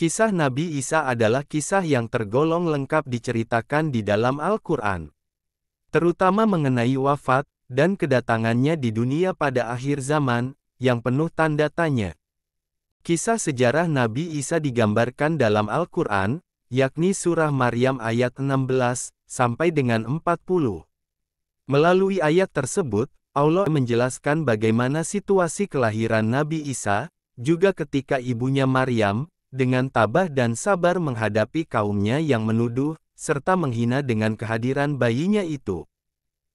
Kisah Nabi Isa adalah kisah yang tergolong lengkap diceritakan di dalam Al-Quran. Terutama mengenai wafat, dan kedatangannya di dunia pada akhir zaman, yang penuh tanda tanya. Kisah sejarah Nabi Isa digambarkan dalam Al-Quran, yakni surah Maryam ayat 16, sampai dengan 40. Melalui ayat tersebut, Allah menjelaskan bagaimana situasi kelahiran Nabi Isa, juga ketika ibunya Maryam, dengan tabah dan sabar menghadapi kaumnya yang menuduh, serta menghina dengan kehadiran bayinya itu.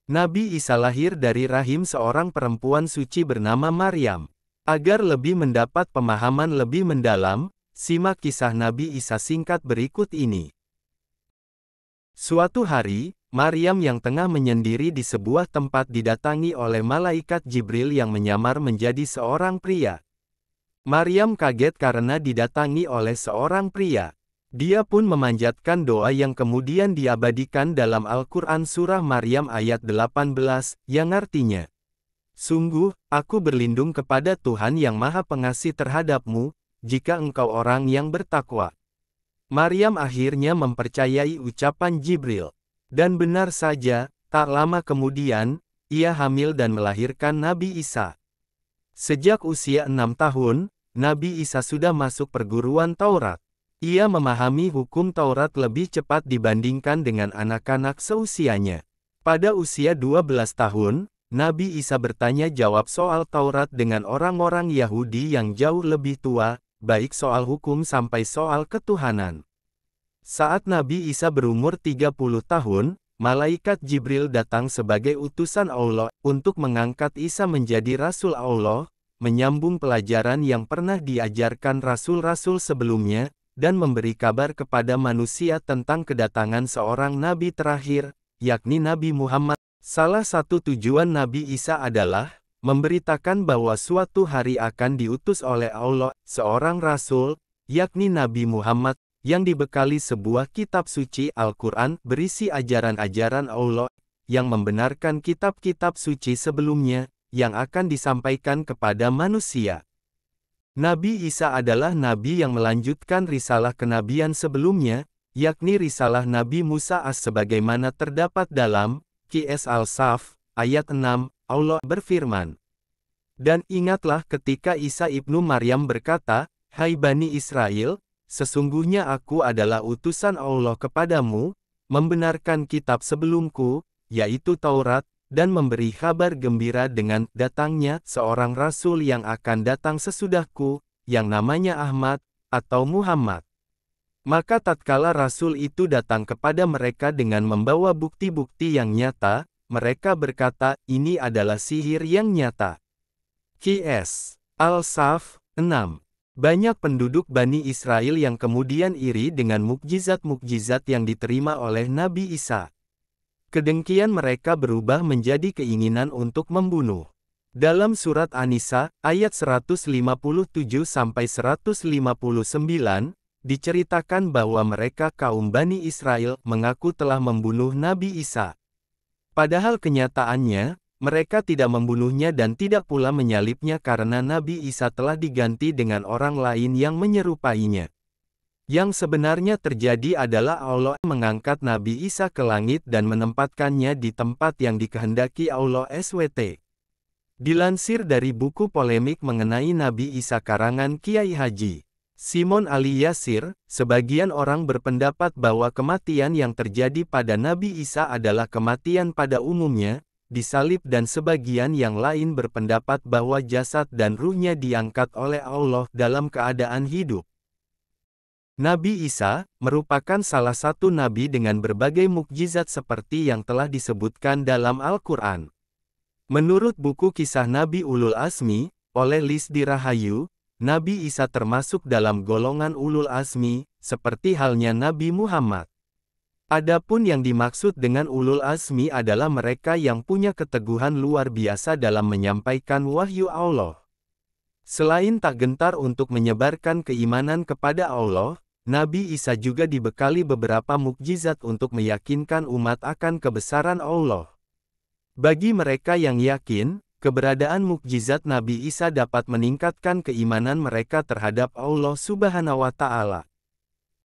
Nabi Isa lahir dari rahim seorang perempuan suci bernama Maryam. Agar lebih mendapat pemahaman lebih mendalam, simak kisah Nabi Isa singkat berikut ini. Suatu hari, Maryam yang tengah menyendiri di sebuah tempat didatangi oleh malaikat Jibril yang menyamar menjadi seorang pria. Maryam kaget karena didatangi oleh seorang pria. Dia pun memanjatkan doa yang kemudian diabadikan dalam Al-Quran surah Maryam ayat 18, yang artinya, "Sungguh, aku berlindung kepada Tuhan yang Maha Pengasih terhadapmu, jika engkau orang yang bertakwa." Maryam akhirnya mempercayai ucapan Jibril. Dan benar saja, tak lama kemudian, ia hamil dan melahirkan Nabi Isa. Sejak usia 6 tahun, Nabi Isa sudah masuk perguruan Taurat. Ia memahami hukum Taurat lebih cepat dibandingkan dengan anak-anak seusianya. Pada usia 12 tahun, Nabi Isa bertanya jawab soal Taurat dengan orang-orang Yahudi yang jauh lebih tua, baik soal hukum sampai soal ketuhanan. Saat Nabi Isa berumur 30 tahun, malaikat Jibril datang sebagai utusan Allah untuk mengangkat Isa menjadi Rasul Allah, menyambung pelajaran yang pernah diajarkan rasul-rasul sebelumnya, dan memberi kabar kepada manusia tentang kedatangan seorang nabi terakhir, yakni Nabi Muhammad. Salah satu tujuan Nabi Isa adalah memberitakan bahwa suatu hari akan diutus oleh Allah seorang rasul, yakni Nabi Muhammad, yang dibekali sebuah kitab suci Al-Quran berisi ajaran-ajaran Allah, yang membenarkan kitab-kitab suci sebelumnya, yang akan disampaikan kepada manusia. Nabi Isa adalah nabi yang melanjutkan risalah kenabian sebelumnya, yakni risalah Nabi Musa sebagaimana terdapat dalam Qs Al-Saf, ayat 6, Allah berfirman. Dan ingatlah ketika Isa ibnu Maryam berkata, "Hai Bani Israel, sesungguhnya aku adalah utusan Allah kepadamu, membenarkan kitab sebelumku, yaitu Taurat, dan memberi kabar gembira dengan datangnya seorang rasul yang akan datang sesudahku, yang namanya Ahmad, atau Muhammad." Maka tatkala rasul itu datang kepada mereka dengan membawa bukti-bukti yang nyata, mereka berkata, "Ini adalah sihir yang nyata." Qs Al-Saf 6. Banyak penduduk Bani Israel yang kemudian iri dengan mukjizat-mukjizat yang diterima oleh Nabi Isa. Kedengkian mereka berubah menjadi keinginan untuk membunuh. Dalam surat An-Nisa, ayat 157-159, diceritakan bahwa mereka kaum Bani Israel mengaku telah membunuh Nabi Isa. Padahal kenyataannya, mereka tidak membunuhnya dan tidak pula menyalibnya karena Nabi Isa telah diganti dengan orang lain yang menyerupainya. Yang sebenarnya terjadi adalah Allah mengangkat Nabi Isa ke langit dan menempatkannya di tempat yang dikehendaki Allah SWT. Dilansir dari buku polemik mengenai Nabi Isa karangan Kiai Haji Simon Ali Yasir, sebagian orang berpendapat bahwa kematian yang terjadi pada Nabi Isa adalah kematian pada umumnya, disalib, dan sebagian yang lain berpendapat bahwa jasad dan ruhnya diangkat oleh Allah dalam keadaan hidup. Nabi Isa merupakan salah satu nabi dengan berbagai mukjizat seperti yang telah disebutkan dalam Al-Quran. Menurut buku kisah Nabi Ulul Azmi, oleh Lisdi Rahayu, Nabi Isa termasuk dalam golongan Ulul Azmi, seperti halnya Nabi Muhammad. Adapun yang dimaksud dengan Ulul Azmi adalah mereka yang punya keteguhan luar biasa dalam menyampaikan wahyu Allah. Selain tak gentar untuk menyebarkan keimanan kepada Allah, Nabi Isa juga dibekali beberapa mukjizat untuk meyakinkan umat akan kebesaran Allah. Bagi mereka yang yakin, keberadaan mukjizat Nabi Isa dapat meningkatkan keimanan mereka terhadap Allah Subhanahu wa Ta'ala.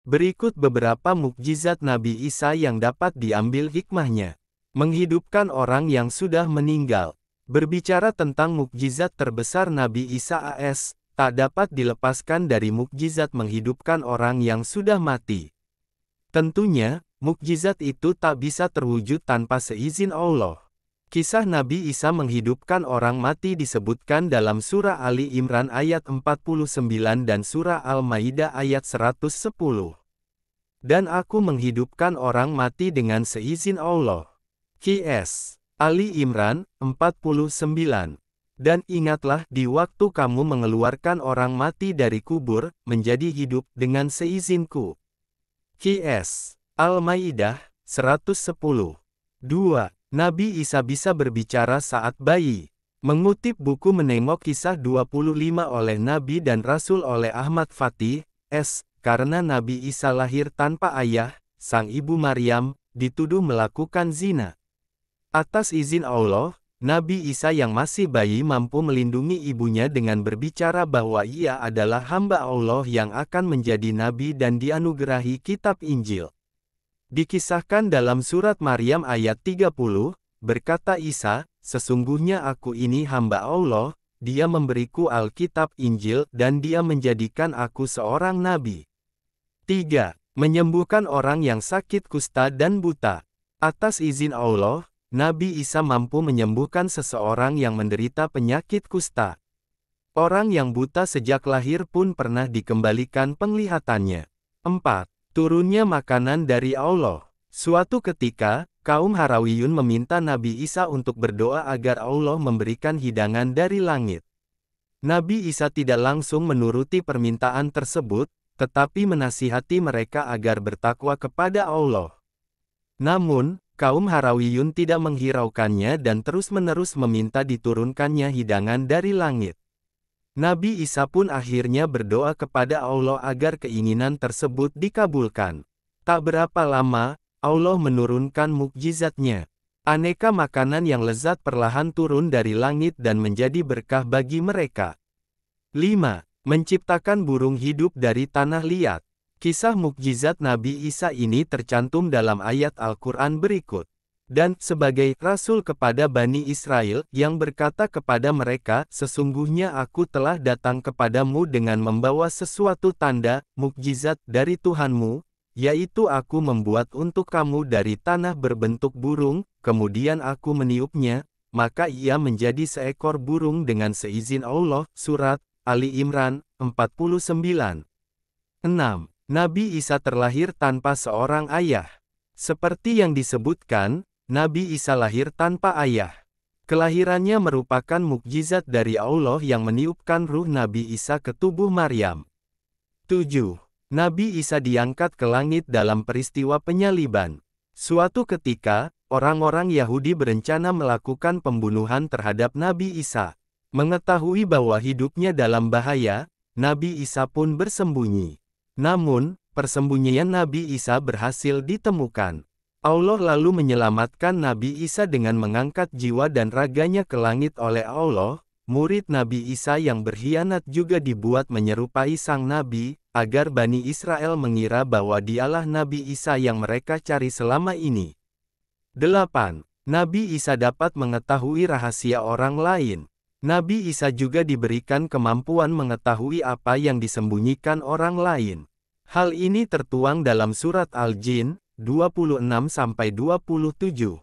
Berikut beberapa mukjizat Nabi Isa yang dapat diambil hikmahnya. Menghidupkan orang yang sudah meninggal. Berbicara tentang mukjizat terbesar Nabi Isa AS, tak dapat dilepaskan dari mukjizat menghidupkan orang yang sudah mati. Tentunya, mukjizat itu tak bisa terwujud tanpa seizin Allah. Kisah Nabi Isa menghidupkan orang mati disebutkan dalam surah Ali Imran ayat 49 dan surah Al-Maidah ayat 110. Dan aku menghidupkan orang mati dengan seizin Allah. Qs. Ali Imran, 49. Dan ingatlah di waktu kamu mengeluarkan orang mati dari kubur, menjadi hidup dengan seizinku. Qs. Al-Maidah, 110. 2. Nabi Isa bisa berbicara saat bayi. Mengutip buku Menengok Kisah 25 oleh Nabi dan Rasul oleh Ahmad Fatih, S. Karena Nabi Isa lahir tanpa ayah, sang ibu Maryam, dituduh melakukan zina. Atas izin Allah, Nabi Isa yang masih bayi mampu melindungi ibunya dengan berbicara bahwa ia adalah hamba Allah yang akan menjadi nabi dan dianugerahi kitab Injil. Dikisahkan dalam surat Maryam ayat 30, berkata Isa, sesungguhnya aku ini hamba Allah, dia memberiku Alkitab Injil dan dia menjadikan aku seorang nabi. 3. Menyembuhkan orang yang sakit kusta dan buta. Atas izin Allah, Nabi Isa mampu menyembuhkan seseorang yang menderita penyakit kusta. Orang yang buta sejak lahir pun pernah dikembalikan penglihatannya. 4. Turunnya makanan dari Allah. Suatu ketika, kaum Harawiyun meminta Nabi Isa untuk berdoa agar Allah memberikan hidangan dari langit. Nabi Isa tidak langsung menuruti permintaan tersebut, tetapi menasihati mereka agar bertakwa kepada Allah. Namun, kaum Harawiyun tidak menghiraukannya dan terus-menerus meminta diturunkannya hidangan dari langit. Nabi Isa pun akhirnya berdoa kepada Allah agar keinginan tersebut dikabulkan. Tak berapa lama, Allah menurunkan mukjizatnya. Aneka makanan yang lezat perlahan turun dari langit dan menjadi berkah bagi mereka. 5. Menciptakan burung hidup dari tanah liat. Kisah mukjizat Nabi Isa ini tercantum dalam ayat Al-Quran berikut. Dan sebagai rasul kepada Bani Israel yang berkata kepada mereka, sesungguhnya aku telah datang kepadamu dengan membawa sesuatu tanda, mukjizat dari Tuhanmu, yaitu aku membuat untuk kamu dari tanah berbentuk burung, kemudian aku meniupnya, maka ia menjadi seekor burung dengan seizin Allah. Surat Ali Imran, 49. 6. Nabi Isa terlahir tanpa seorang ayah. Seperti yang disebutkan, Nabi Isa lahir tanpa ayah. Kelahirannya merupakan mukjizat dari Allah yang meniupkan ruh Nabi Isa ke tubuh Maryam. 7. Nabi Isa diangkat ke langit dalam peristiwa penyaliban. Suatu ketika, orang-orang Yahudi berencana melakukan pembunuhan terhadap Nabi Isa. Mengetahui bahwa hidupnya dalam bahaya, Nabi Isa pun bersembunyi. Namun, persembunyian Nabi Isa berhasil ditemukan. Allah lalu menyelamatkan Nabi Isa dengan mengangkat jiwa dan raganya ke langit oleh Allah. Murid Nabi Isa yang berkhianat juga dibuat menyerupai sang Nabi, agar Bani Israel mengira bahwa dialah Nabi Isa yang mereka cari selama ini. 8. Nabi Isa dapat mengetahui rahasia orang lain. Nabi Isa juga diberikan kemampuan mengetahui apa yang disembunyikan orang lain. Hal ini tertuang dalam surat Al-Jin, 26-27.